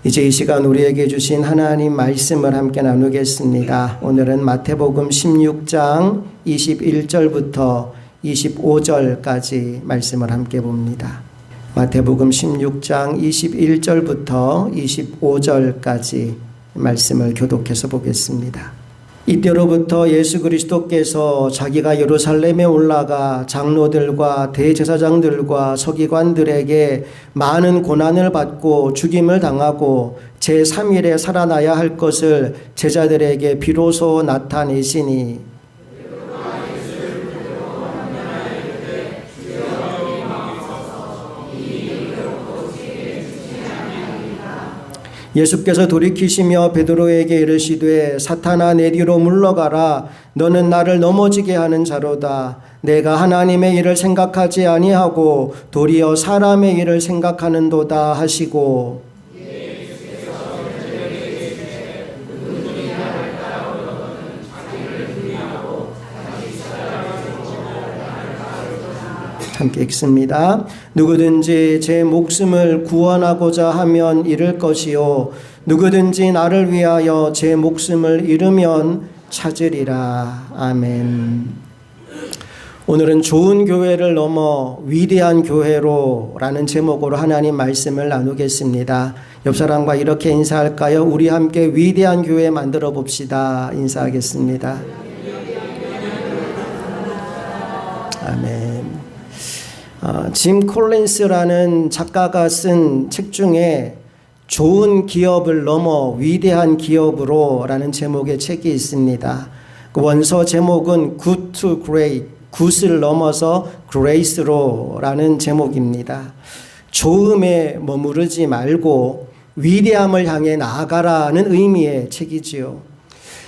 이제 이 시간 우리에게 주신 하나님 말씀을 함께 나누겠습니다. 오늘은 마태복음 16장 21절부터 25절까지 말씀을 함께 봅니다. 마태복음 16장 21절부터 25절까지 말씀을 교독해서 보겠습니다. 이때로부터 예수 그리스도께서 자기가 예루살렘에 올라가 장로들과 대제사장들과 서기관들에게 많은 고난을 받고 죽임을 당하고 제3일에 살아나야 할 것을 제자들에게 비로소 나타내시니 예수께서 돌이키시며 베드로에게 이르시되 사탄아 내 뒤로 물러가라. 너는 나를 넘어지게 하는 자로다. 내가 하나님의 일을 생각하지 아니하고 도리어 사람의 일을 생각하는도다 하시고 함께 읽습니다. 누구든지 제 목숨을 구원하고자 하면 잃을 것이요 누구든지 나를 위하여 제 목숨을 잃으면 찾으리라. 아멘. 오늘은 좋은 교회를 넘어 위대한 교회로 라는 제목으로 하나님 말씀을 나누겠습니다. 옆 사람과 이렇게 인사할까요? 우리 함께 위대한 교회 만들어 봅시다. 인사하겠습니다. 아멘. 짐 콜린스라는 작가가 쓴 책 중에 좋은 기업을 넘어 위대한 기업으로 라는 제목의 책이 있습니다. 그 원서 제목은 Good to Great, 굿을 넘어서 Grace로 라는 제목입니다. 좋음에 머무르지 말고 위대함을 향해 나아가라는 의미의 책이지요.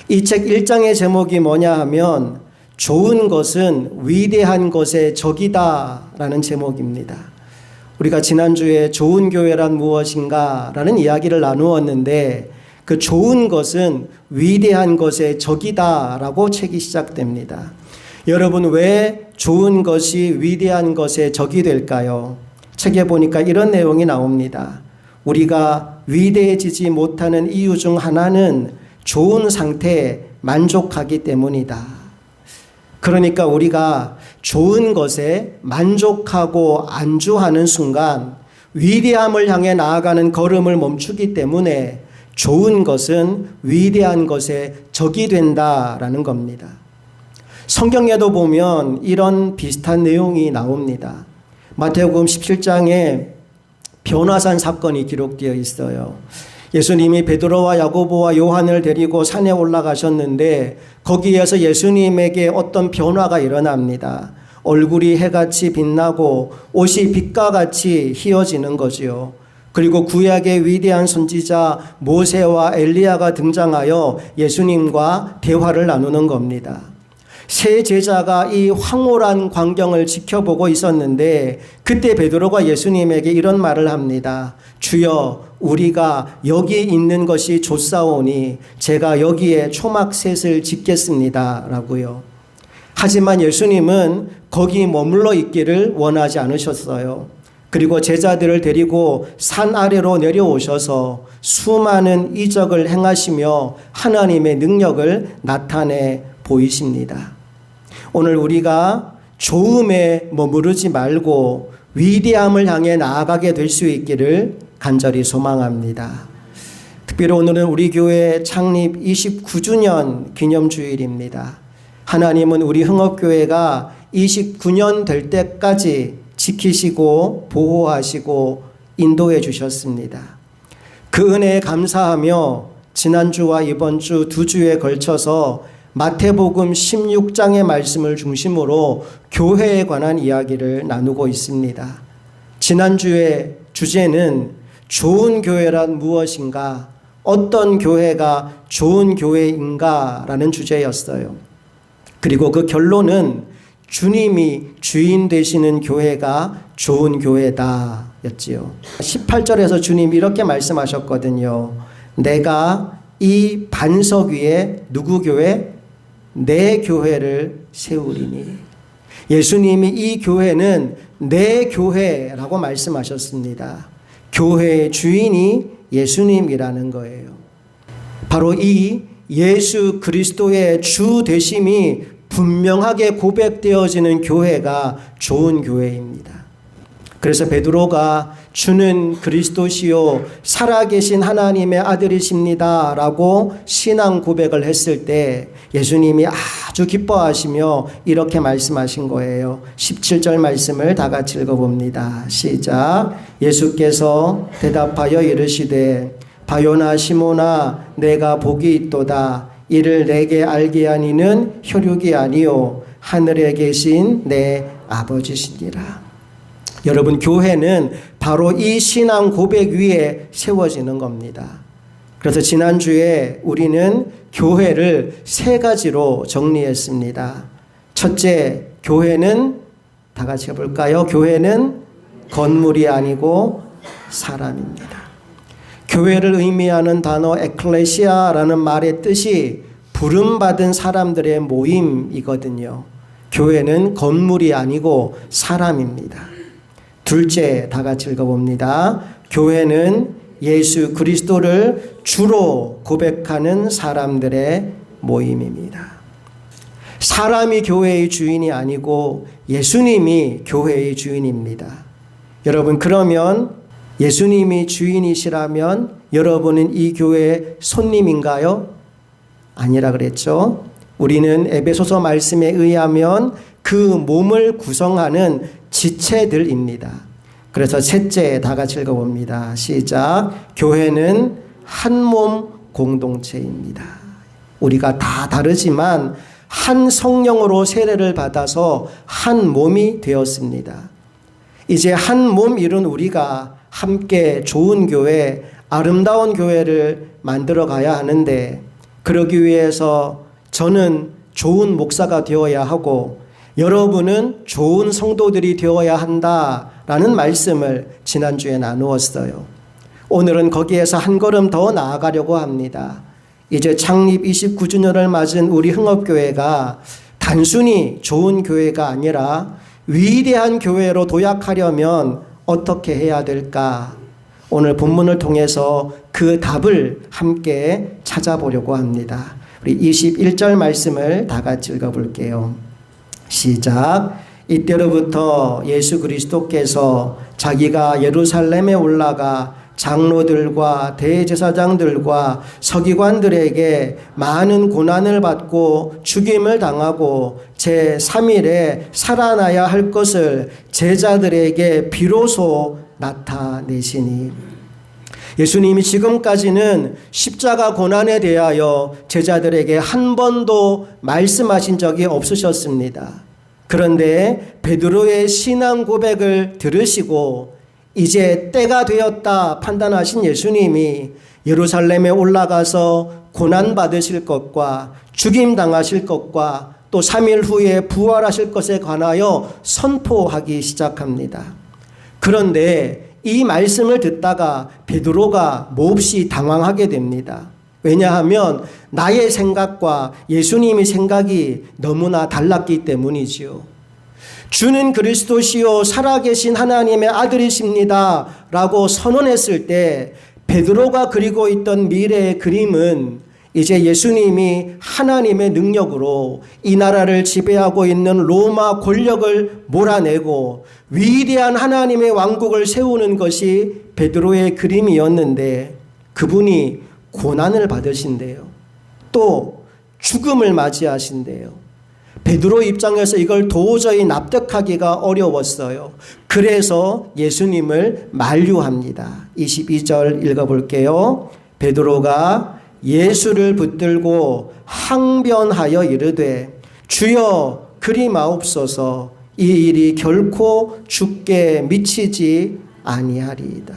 이 책 1장의 제목이 뭐냐 하면 좋은 것은 위대한 것의 적이다 라는 제목입니다. 우리가 지난주에 좋은 교회란 무엇인가 라는 이야기를 나누었는데 그 좋은 것은 위대한 것의 적이다 라고 책이 시작됩니다. 여러분 왜 좋은 것이 위대한 것의 적이 될까요? 책에 보니까 이런 내용이 나옵니다. 우리가 위대해지지 못하는 이유 중 하나는 좋은 상태에 만족하기 때문이다. 그러니까 우리가 좋은 것에 만족하고 안주하는 순간 위대함을 향해 나아가는 걸음을 멈추기 때문에 좋은 것은 위대한 것의 적이 된다라는 겁니다. 성경에도 보면 이런 비슷한 내용이 나옵니다. 마태복음 17장에 변화산 사건이 기록되어 있어요. 예수님이 베드로와 야고보와 요한을 데리고 산에 올라가셨는데 거기에서 예수님에게 어떤 변화가 일어납니다. 얼굴이 해같이 빛나고 옷이 빛과 같이 희어지는 거지요. 그리고 구약의 위대한 선지자 모세와 엘리야가 등장하여 예수님과 대화를 나누는 겁니다. 세 제자가 이 황홀한 광경을 지켜보고 있었는데 그때 베드로가 예수님에게 이런 말을 합니다. 주여 우리가 여기 있는 것이 좋사오니 제가 여기에 초막셋을 짓겠습니다 라고요. 하지만 예수님은 거기 머물러 있기를 원하지 않으셨어요. 그리고 제자들을 데리고 산 아래로 내려오셔서 수많은 이적을 행하시며 하나님의 능력을 나타내 보이십니다. 오늘 우리가 좋음에 머무르지 말고 위대함을 향해 나아가게 될 수 있기를 간절히 소망합니다. 특별히 오늘은 우리 교회 창립 29주년 기념주일입니다. 하나님은 우리 흥업교회가 29년 될 때까지 지키시고 보호하시고 인도해 주셨습니다. 그 은혜에 감사하며 지난주와 이번 주 2주에 걸쳐서 마태복음 16장의 말씀을 중심으로 교회에 관한 이야기를 나누고 있습니다. 지난주의 주제는 좋은 교회란 무엇인가? 어떤 교회가 좋은 교회인가? 라는 주제였어요. 그리고 그 결론은 주님이 주인 되시는 교회가 좋은 교회다 였지요. 18절에서 주님이 이렇게 말씀하셨거든요. 내가 이 반석 위에 누구 교회? 내 교회를 세우리니. 예수님이 이 교회는 내 교회라고 말씀하셨습니다. 교회의 주인이 예수님이라는 거예요. 바로 이 예수 그리스도의 주 되심이 분명하게 고백되어지는 교회가 좋은 교회입니다. 그래서 베드로가 주는 그리스도시요 살아계신 하나님의 아들이십니다 라고 신앙 고백을 했을 때 예수님이 아주 기뻐하시며 이렇게 말씀하신 거예요. 17절 말씀을 다 같이 읽어봅니다. 시작. 예수께서 대답하여 이르시되 바요나 시모나 내가 복이 있도다. 이를 내게 알게 하니는 혈육이 아니요 하늘에 계신 내 아버지시니라. 여러분, 교회는 바로 이 신앙 고백 위에 세워지는 겁니다. 그래서 지난주에 우리는 교회를 세 가지로 정리했습니다. 첫째, 교회는 다 같이 해볼까요? 교회는 건물이 아니고 사람입니다. 교회를 의미하는 단어 에클레시아라는 말의 뜻이 부름받은 사람들의 모임이거든요. 교회는 건물이 아니고 사람입니다. 둘째, 다 같이 읽어봅니다. 교회는 예수 그리스도를 주로 고백하는 사람들의 모임입니다. 사람이 교회의 주인이 아니고 예수님이 교회의 주인입니다. 여러분, 그러면 예수님이 주인이시라면 여러분은 이 교회의 손님인가요? 아니라 그랬죠. 우리는 에베소서 말씀에 의하면 그 몸을 구성하는 지체들입니다. 그래서 셋째, 다 같이 읽어봅니다. 시작. 교회는 한 몸 공동체입니다. 우리가 다 다르지만 한 성령으로 세례를 받아서 한 몸이 되었습니다. 이제 한 몸 이룬 우리가 함께 좋은 교회, 아름다운 교회를 만들어 가야 하는데, 그러기 위해서 저는 좋은 목사가 되어야 하고 여러분은 좋은 성도들이 되어야 한다라는 말씀을 지난주에 나누었어요. 오늘은 거기에서 한 걸음 더 나아가려고 합니다. 이제 창립 29주년을 맞은 우리 흥업교회가 단순히 좋은 교회가 아니라 위대한 교회로 도약하려면 어떻게 해야 될까? 오늘 본문을 통해서 그 답을 함께 찾아보려고 합니다. 우리 21절 말씀을 다 같이 읽어볼게요. 시작. 이때로부터 예수 그리스도께서 자기가 예루살렘에 올라가 장로들과 대제사장들과 서기관들에게 많은 고난을 받고 죽임을 당하고 제3일에 살아나야 할 것을 제자들에게 비로소 나타내시니. 예수님이 지금까지는 십자가 고난에 대하여 제자들에게 한 번도 말씀하신 적이 없으셨습니다. 그런데 베드로의 신앙 고백을 들으시고 이제 때가 되었다 판단하신 예수님이 예루살렘에 올라가서 고난받으실 것과 죽임당하실 것과 또 3일 후에 부활하실 것에 관하여 선포하기 시작합니다. 그런데 이 말씀을 듣다가 베드로가 몹시 당황하게 됩니다. 왜냐하면 나의 생각과 예수님의 생각이 너무나 달랐기 때문이지요. 주는 그리스도시요 살아계신 하나님의 아들이십니다 라고 선언했을 때 베드로가 그리고 있던 미래의 그림은 이제 예수님이 하나님의 능력으로 이 나라를 지배하고 있는 로마 권력을 몰아내고 위대한 하나님의 왕국을 세우는 것이 베드로의 그림이었는데 그분이 고난을 받으신대요. 또 죽음을 맞이하신대요. 베드로 입장에서 이걸 도저히 납득하기가 어려웠어요. 그래서 예수님을 만류합니다. 22절 읽어볼게요. 베드로가 예수를 붙들고 항변하여 이르되 주여 그리 마옵소서 이 일이 결코 죽게 미치지 아니하리이다.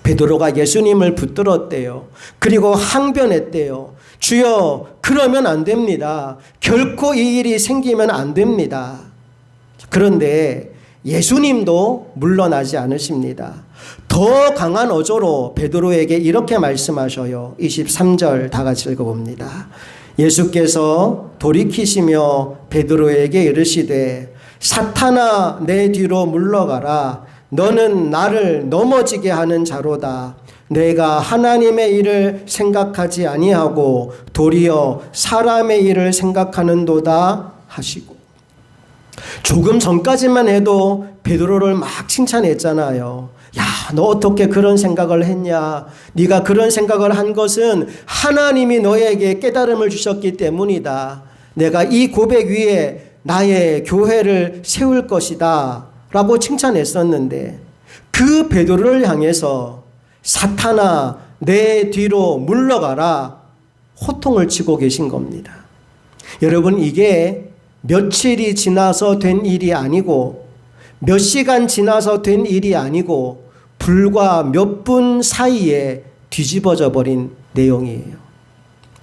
베드로가 예수님을 붙들었대요. 그리고 항변했대요. 주여 그러면 안 됩니다. 결코 이 일이 생기면 안 됩니다. 그런데 예수님도 물러나지 않으십니다. 더 강한 어조로 베드로에게 이렇게 말씀하셔요. 23절 다 같이 읽어봅니다. 예수께서 돌이키시며 베드로에게 이르시되 사탄아 내 뒤로 물러가라. 너는 나를 넘어지게 하는 자로다. 내가 하나님의 일을 생각하지 아니하고 도리어 사람의 일을 생각하는도다 하시고. 조금 전까지만 해도 베드로를 막 칭찬했잖아요. 야, 너 어떻게 그런 생각을 했냐? 네가 그런 생각을 한 것은 하나님이 너에게 깨달음을 주셨기 때문이다. 내가 이 고백 위에 나의 교회를 세울 것이다 라고 칭찬했었는데, 그 베드로를 향해서 사탄아 내 뒤로 물러가라 호통을 치고 계신 겁니다. 여러분, 이게 며칠이 지나서 된 일이 아니고 몇 시간 지나서 된 일이 아니고 불과 몇 분 사이에 뒤집어져 버린 내용이에요.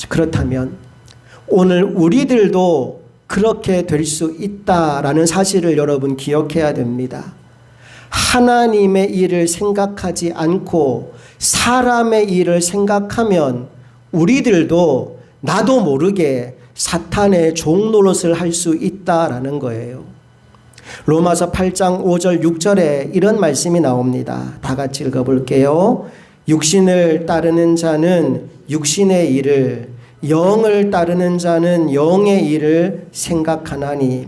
그렇다면 오늘 우리들도 그렇게 될 수 있다라는 사실을 여러분 기억해야 됩니다. 하나님의 일을 생각하지 않고 사람의 일을 생각하면 우리들도 나도 모르게 사탄의 종 노릇을 할 수 있다라는 거예요. 로마서 8장 5절 6절에 이런 말씀이 나옵니다. 다 같이 읽어볼게요. 육신을 따르는 자는 육신의 일을, 영을 따르는 자는 영의 일을 생각하나니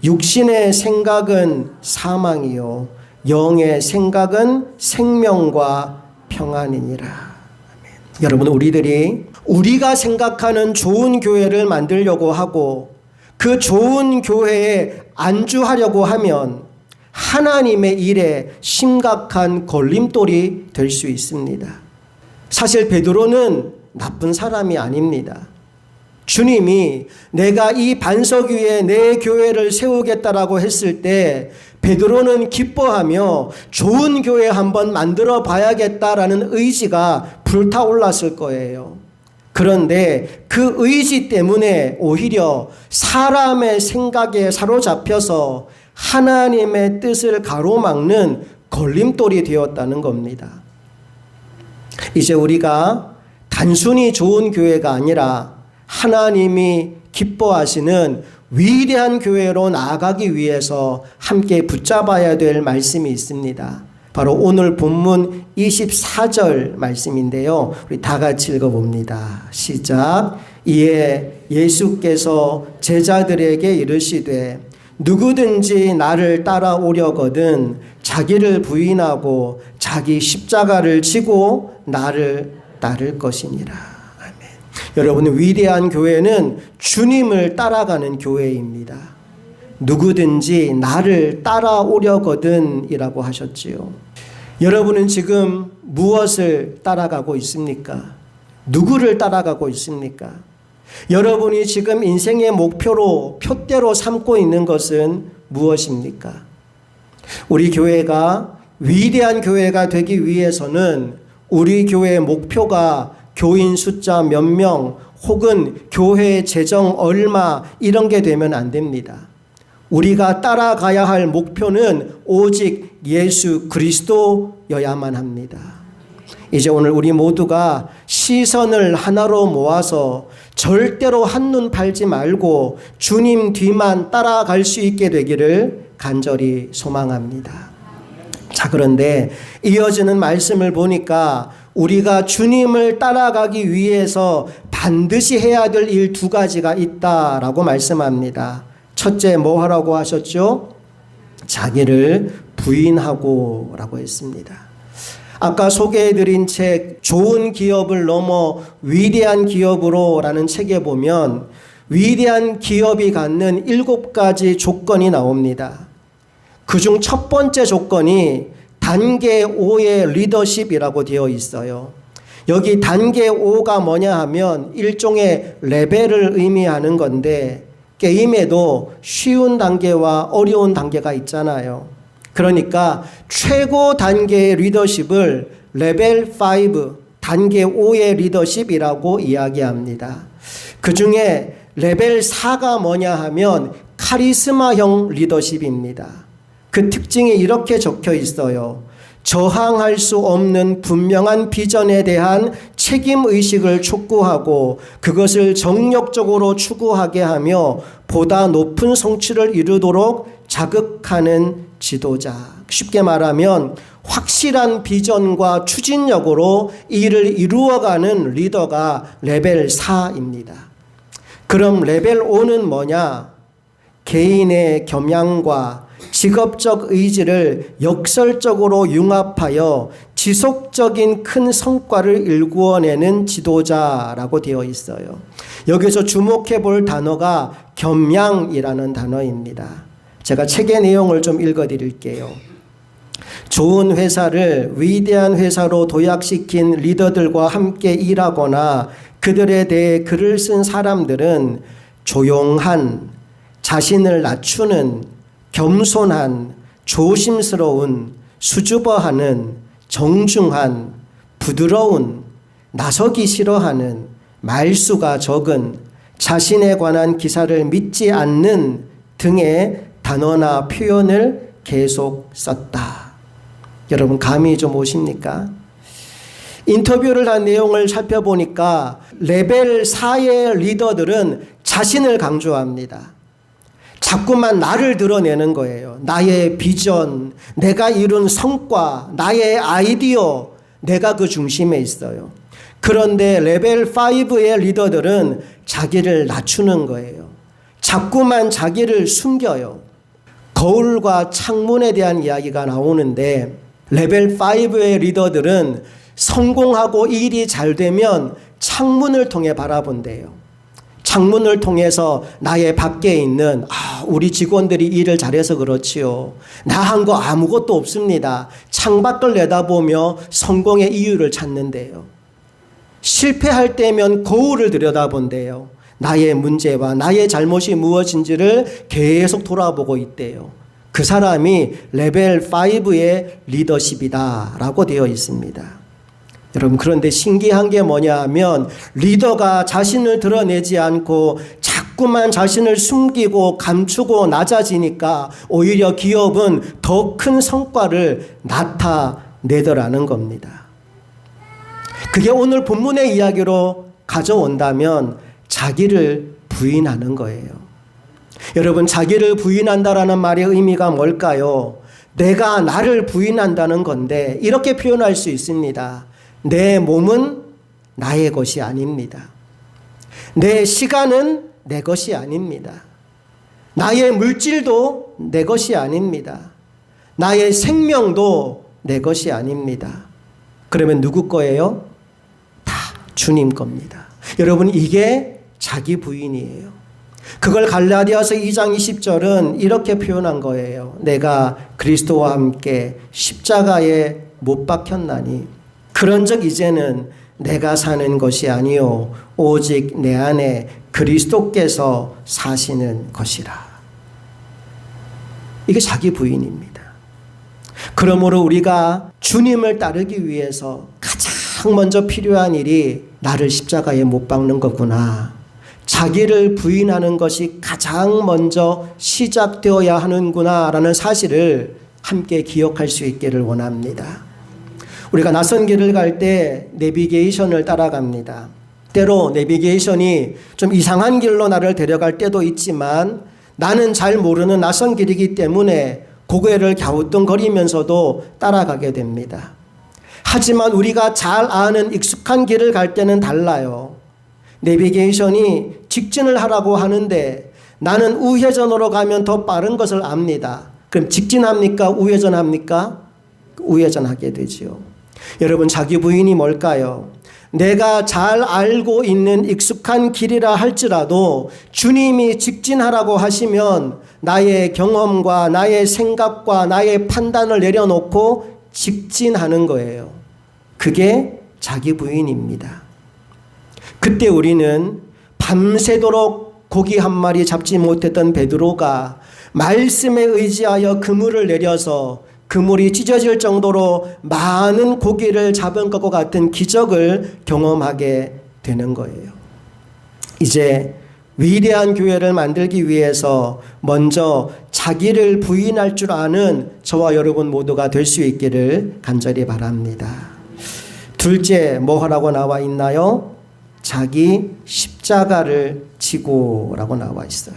육신의 생각은 사망이요 영의 생각은 생명과 평안이니라. 아멘. 여러분, 우리가 생각하는 좋은 교회를 만들려고 하고 그 좋은 교회에 안주하려고 하면 하나님의 일에 심각한 걸림돌이 될 수 있습니다. 사실 베드로는 나쁜 사람이 아닙니다. 주님이 내가 이 반석 위에 내 교회를 세우겠다라고 했을 때 베드로는 기뻐하며 좋은 교회 한번 만들어 봐야겠다라는 의지가 불타올랐을 거예요. 그런데 그 의지 때문에 오히려 사람의 생각에 사로잡혀서 하나님의 뜻을 가로막는 걸림돌이 되었다는 겁니다. 이제 우리가 단순히 좋은 교회가 아니라 하나님이 기뻐하시는 위대한 교회로 나아가기 위해서 함께 붙잡아야 될 말씀이 있습니다. 바로 오늘 본문 24절 말씀인데요. 우리 다 같이 읽어봅니다. 시작. 이에 예수께서 제자들에게 이르시되 누구든지 나를 따라오려거든 자기를 부인하고 자기 십자가를 지고 나를 따를 것이니라. 아멘. 여러분, 위대한 교회는 주님을 따라가는 교회입니다. 누구든지 나를 따라오려거든 이라고 하셨지요. 여러분은 지금 무엇을 따라가고 있습니까? 누구를 따라가고 있습니까? 여러분이 지금 인생의 목표로 표대로 삼고 있는 것은 무엇입니까? 우리 교회가 위대한 교회가 되기 위해서는 우리 교회의 목표가 교인 숫자 몇 명 혹은 교회 재정 얼마 이런 게 되면 안 됩니다. 우리가 따라가야 할 목표는 오직 예수 그리스도여야만 합니다. 이제 오늘 우리 모두가 시선을 하나로 모아서 절대로 한눈 팔지 말고 주님 뒤만 따라갈 수 있게 되기를 간절히 소망합니다. 자, 그런데 이어지는 말씀을 보니까 우리가 주님을 따라가기 위해서 반드시 해야 될 일 두 가지가 있다라고 말씀합니다. 첫째, 뭐 하라고 하셨죠? 자기를 부인하고 라고 했습니다. 아까 소개해드린 책 좋은 기업을 넘어 위대한 기업으로 라는 책에 보면 위대한 기업이 갖는 7가지 조건이 나옵니다. 그중 첫 번째 조건이 단계 5의 리더십이라고 되어 있어요. 여기 단계 5가 뭐냐 하면 일종의 레벨을 의미하는 건데 게임에도 쉬운 단계와 어려운 단계가 있잖아요. 그러니까 최고 단계의 리더십을 레벨 5, 단계 5의 리더십이라고 이야기합니다. 그 중에 레벨 4가 뭐냐 하면 카리스마형 리더십입니다. 그 특징이 이렇게 적혀 있어요. 저항할 수 없는 분명한 비전에 대한 책임의식을 촉구하고 그것을 정력적으로 추구하게 하며 보다 높은 성취를 이루도록 자극하는 지도자. 쉽게 말하면 확실한 비전과 추진력으로 일을 이루어가는 리더가 레벨 4입니다. 그럼 레벨 5는 뭐냐? 개인의 겸양과 직업적 의지를 역설적으로 융합하여 지속적인 큰 성과를 일구어내는 지도자라고 되어 있어요. 여기서 주목해 볼 단어가 겸양이라는 단어입니다. 제가 책의 내용을 좀 읽어 드릴게요. 좋은 회사를 위대한 회사로 도약시킨 리더들과 함께 일하거나 그들에 대해 글을 쓴 사람들은 조용한, 자신을 낮추는, 겸손한, 조심스러운, 수줍어하는, 정중한, 부드러운, 나서기 싫어하는, 말수가 적은, 자신에 관한 기사를 믿지 않는 등의 단어나 표현을 계속 썼다. 여러분 감이 좀 오십니까? 인터뷰를 한 내용을 살펴보니까 레벨 4의 리더들은 자신을 강조합니다. 자꾸만 나를 드러내는 거예요. 나의 비전, 내가 이룬 성과, 나의 아이디어, 내가 그 중심에 있어요. 그런데 레벨 5의 리더들은 자기를 낮추는 거예요. 자꾸만 자기를 숨겨요. 거울과 창문에 대한 이야기가 나오는데 레벨 5의 리더들은 성공하고 일이 잘 되면 창문을 통해 바라본대요. 창문을 통해서 나의 밖에 있는 우리 직원들이 일을 잘해서 그렇지요. 나 한 거 아무것도 없습니다. 창밖을 내다보며 성공의 이유를 찾는데요. 실패할 때면 거울을 들여다본대요. 나의 문제와 나의 잘못이 무엇인지를 계속 돌아보고 있대요. 그 사람이 레벨 5의 리더십이다라고 되어 있습니다. 여러분 그런데 신기한 게 뭐냐 하면 리더가 자신을 드러내지 않고 자꾸만 자신을 숨기고 감추고 낮아지니까 오히려 기업은 더 큰 성과를 나타내더라는 겁니다. 그게 오늘 본문의 이야기로 가져온다면 자기를 부인하는 거예요. 여러분 자기를 부인한다라는 말의 의미가 뭘까요? 내가 나를 부인한다는 건데 이렇게 표현할 수 있습니다. 내 몸은 나의 것이 아닙니다. 내 시간은 내 것이 아닙니다. 나의 물질도 내 것이 아닙니다. 나의 생명도 내 것이 아닙니다. 그러면 누구 거예요? 다 주님 겁니다. 여러분 이게 자기 부인이에요. 그걸 갈라디아서 2장 20절은 이렇게 표현한 거예요. 내가 그리스도와 함께 십자가에 못 박혔나니 그런즉 이제는 내가 사는 것이 아니요 오직 내 안에 그리스도께서 사시는 것이라. 이게 자기 부인입니다. 그러므로 우리가 주님을 따르기 위해서 가장 먼저 필요한 일이 나를 십자가에 못 박는 거구나. 자기를 부인하는 것이 가장 먼저 시작되어야 하는구나 라는 사실을 함께 기억할 수 있기를 원합니다. 우리가 낯선 길을 갈 때 내비게이션을 따라갑니다. 때로 내비게이션이 좀 이상한 길로 나를 데려갈 때도 있지만 나는 잘 모르는 낯선 길이기 때문에 고개를 갸우뚱거리면서도 따라가게 됩니다. 하지만 우리가 잘 아는 익숙한 길을 갈 때는 달라요. 내비게이션이 직진을 하라고 하는데 나는 우회전으로 가면 더 빠른 것을 압니다. 그럼 직진합니까? 우회전합니까? 우회전하게 되지요. 여러분 자기 부인이 뭘까요? 내가 잘 알고 있는 익숙한 길이라 할지라도 주님이 직진하라고 하시면 나의 경험과 나의 생각과 나의 판단을 내려놓고 직진하는 거예요. 그게 자기 부인입니다. 그때 우리는 밤새도록 고기 한 마리 잡지 못했던 베드로가 말씀에 의지하여 그물을 내려서 그물이 찢어질 정도로 많은 고기를 잡은 것과 같은 기적을 경험하게 되는 거예요. 이제 위대한 교회를 만들기 위해서 먼저 자기를 부인할 줄 아는 저와 여러분 모두가 될 수 있기를 간절히 바랍니다. 둘째 뭐 하라고 나와 있나요? 자기 십자가를 지고라고 나와 있어요.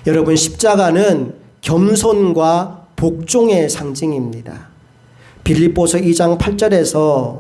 여러분 십자가는 겸손과 복종의 상징입니다. 빌립보서 2장 8절에서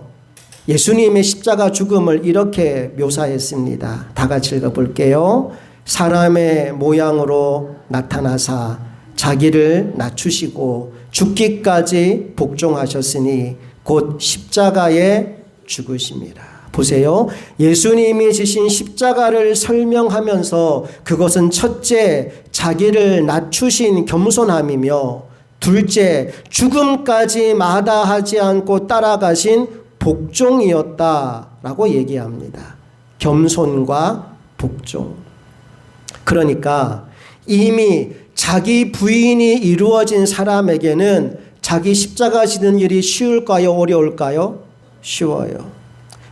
예수님의 십자가 죽음을 이렇게 묘사했습니다. 다 같이 읽어볼게요. 사람의 모양으로 나타나사 자기를 낮추시고 죽기까지 복종하셨으니 곧 십자가에 죽으심이라. 보세요. 예수님이 지신 십자가를 설명하면서 그것은 첫째, 자기를 낮추신 겸손함이며 둘째, 죽음까지 마다하지 않고 따라가신 복종이었다라고 얘기합니다. 겸손과 복종. 그러니까 이미 자기 부인이 이루어진 사람에게는 자기 십자가 지는 일이 쉬울까요? 어려울까요? 쉬워요.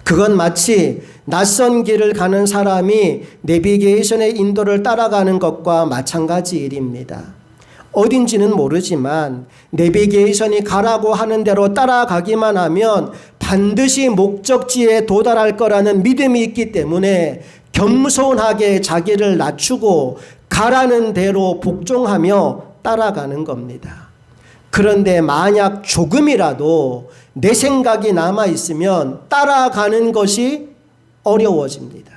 그건 마치 낯선 길을 가는 사람이 내비게이션의 인도를 따라가는 것과 마찬가지 일입니다. 어딘지는 모르지만 내비게이션이 가라고 하는 대로 따라가기만 하면 반드시 목적지에 도달할 거라는 믿음이 있기 때문에 겸손하게 자기를 낮추고 가라는 대로 복종하며 따라가는 겁니다. 그런데 만약 조금이라도 내 생각이 남아있으면 따라가는 것이 어려워집니다.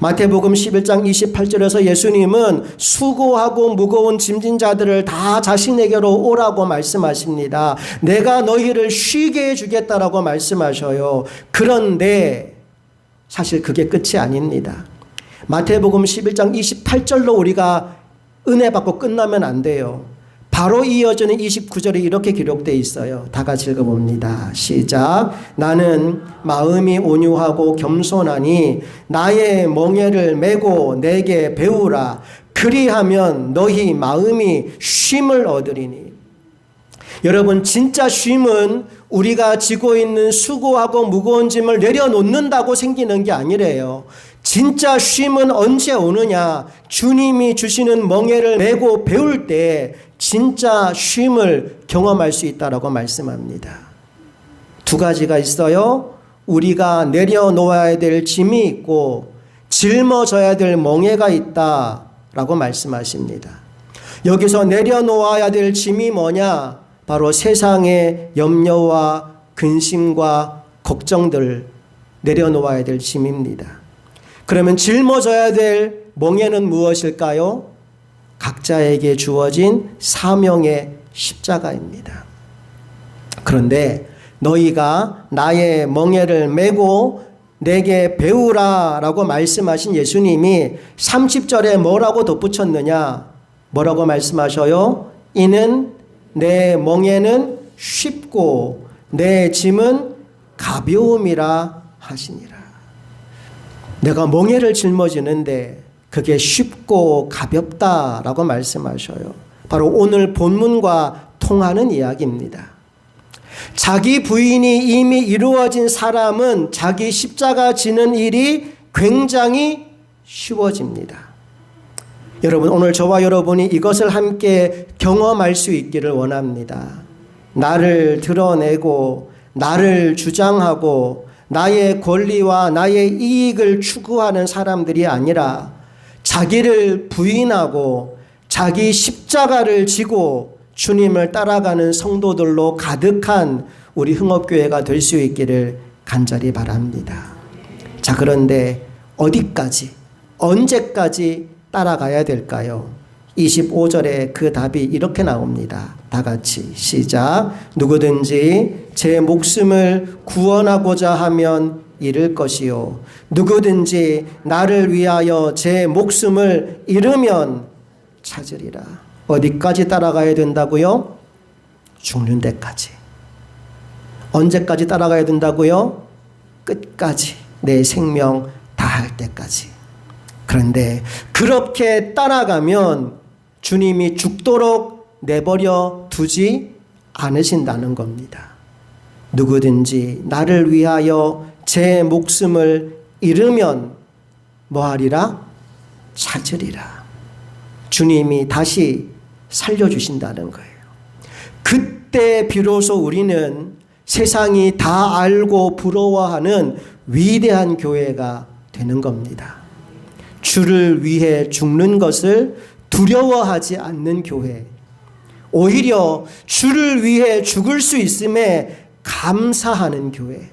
마태복음 11장 28절에서 예수님은 수고하고 무거운 짐진 자들을 다 자신에게로 오라고 말씀하십니다. 내가 너희를 쉬게 해주겠다라고 말씀하셔요. 그런데 사실 그게 끝이 아닙니다. 마태복음 11장 28절로 우리가 은혜 받고 끝나면 안 돼요. 바로 이어지는 29절에 이렇게 기록되어 있어요. 다 같이 읽어봅니다. 시작. 나는 마음이 온유하고 겸손하니 나의 멍에를 메고 내게 배우라. 그리하면 너희 마음이 쉼을 얻으리니. 여러분, 진짜 쉼은 우리가 지고 있는 수고하고 무거운 짐을 내려놓는다고 생기는 게 아니래요. 진짜 쉼은 언제 오느냐? 주님이 주시는 멍에를 메고 배울 때 진짜 쉼을 경험할 수 있다라고 말씀합니다. 두 가지가 있어요. 우리가 내려놓아야 될 짐이 있고 짊어져야 될 멍에가 있다라고 말씀하십니다. 여기서 내려놓아야 될 짐이 뭐냐? 바로 세상의 염려와 근심과 걱정들 내려놓아야 될 짐입니다. 그러면 짊어져야 될 멍에는 무엇일까요? 각자에게 주어진 사명의 십자가입니다. 그런데 너희가 나의 멍에를 메고 내게 배우라 라고 말씀하신 예수님이 30절에 뭐라고 덧붙였느냐? 뭐라고 말씀하셔요? 이는 내 멍에는 쉽고 내 짐은 가벼움이라 하시니라. 내가 멍에를 짊어지는데 그게 쉽고 가볍다라고 말씀하셔요. 바로 오늘 본문과 통하는 이야기입니다. 자기 부인이 이미 이루어진 사람은 자기 십자가 지는 일이 굉장히 쉬워집니다. 여러분, 오늘 저와 여러분이 이것을 함께 경험할 수 있기를 원합니다. 나를 드러내고 나를 주장하고 나의 권리와 나의 이익을 추구하는 사람들이 아니라 자기를 부인하고 자기 십자가를 지고 주님을 따라가는 성도들로 가득한 우리 흥업교회가 될 수 있기를 간절히 바랍니다. 자, 그런데 어디까지, 언제까지 따라가야 될까요? 25절에 그 답이 이렇게 나옵니다. 다 같이 시작. 누구든지 제 목숨을 구원하고자 하면 잃을 것이요 누구든지 나를 위하여 제 목숨을 잃으면 찾으리라. 어디까지 따라가야 된다고요? 죽는 데까지. 언제까지 따라가야 된다고요? 끝까지. 내 생명 다할 때까지. 그런데 그렇게 따라가면 주님이 죽도록 내버려 두지 않으신다는 겁니다. 누구든지 나를 위하여 제 목숨을 잃으면 뭐하리라? 찾으리라. 주님이 다시 살려주신다는 거예요. 그때 비로소 우리는 세상이 다 알고 부러워하는 위대한 교회가 되는 겁니다. 주를 위해 죽는 것을 두려워하지 않는 교회. 오히려 주를 위해 죽을 수 있음에 감사하는 교회.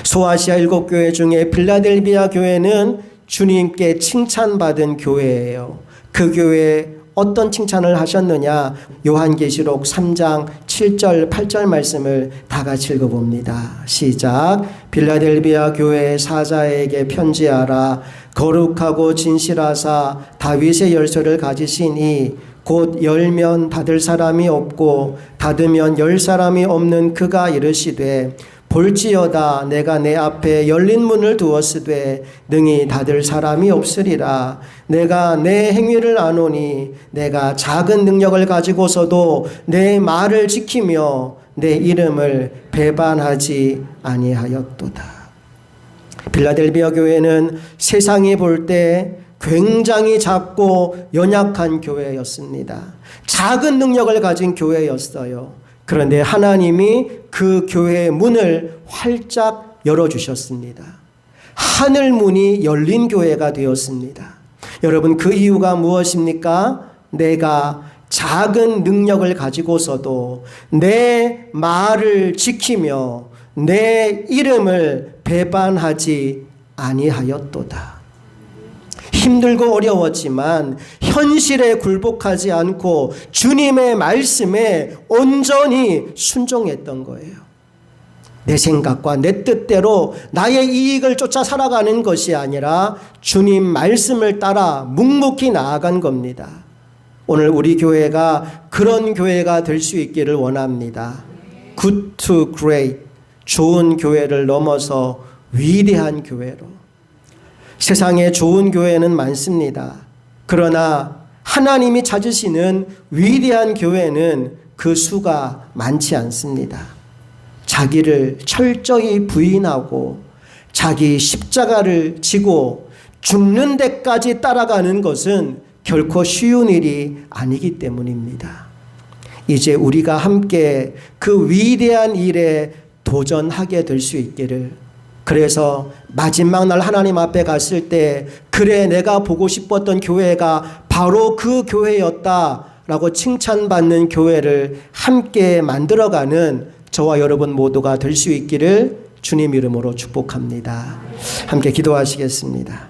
소아시아 7교회 중에 필라델비아 교회는 주님께 칭찬받은 교회예요. 그 교회에 어떤 칭찬을 하셨느냐? 요한계시록 3장 7절 8절 말씀을 다 같이 읽어봅니다. 시작. 필라델비아 교회 사자에게 편지하라. 거룩하고 진실하사 다윗의 열쇠를 가지시니 곧 열면 닫을 사람이 없고 닫으면 열 사람이 없는 그가 이르시되 볼지어다 내가 내 앞에 열린 문을 두었으되 능히 닫을 사람이 없으리라. 내가 내 행위를 아노니 내가 작은 능력을 가지고서도 내 말을 지키며 내 이름을 배반하지 아니하였도다. 필라델비아 교회는 세상이 볼 때 굉장히 작고 연약한 교회였습니다. 작은 능력을 가진 교회였어요. 그런데 하나님이 그 교회의 문을 활짝 열어주셨습니다. 하늘 문이 열린 교회가 되었습니다. 여러분, 그 이유가 무엇입니까? 내가 작은 능력을 가지고서도 내 말을 지키며 내 이름을 배반하지 아니하였도다. 힘들고 어려웠지만 현실에 굴복하지 않고 주님의 말씀에 온전히 순종했던 거예요. 내 생각과 내 뜻대로 나의 이익을 쫓아 살아가는 것이 아니라 주님 말씀을 따라 묵묵히 나아간 겁니다. 오늘 우리 교회가 그런 교회가 될 수 있기를 원합니다. Good to great, 좋은 교회를 넘어서 위대한 교회로. 세상에 좋은 교회는 많습니다. 그러나 하나님이 찾으시는 위대한 교회는 그 수가 많지 않습니다. 자기를 철저히 부인하고 자기 십자가를 지고 죽는 데까지 따라가는 것은 결코 쉬운 일이 아니기 때문입니다. 이제 우리가 함께 그 위대한 일에 도전하게 될 수 있기를, 그래서 마지막 날 하나님 앞에 갔을 때 그래 내가 보고 싶었던 교회가 바로 그 교회였다라고 칭찬받는 교회를 함께 만들어가는 저와 여러분 모두가 될 수 있기를 주님 이름으로 축복합니다. 함께 기도하시겠습니다.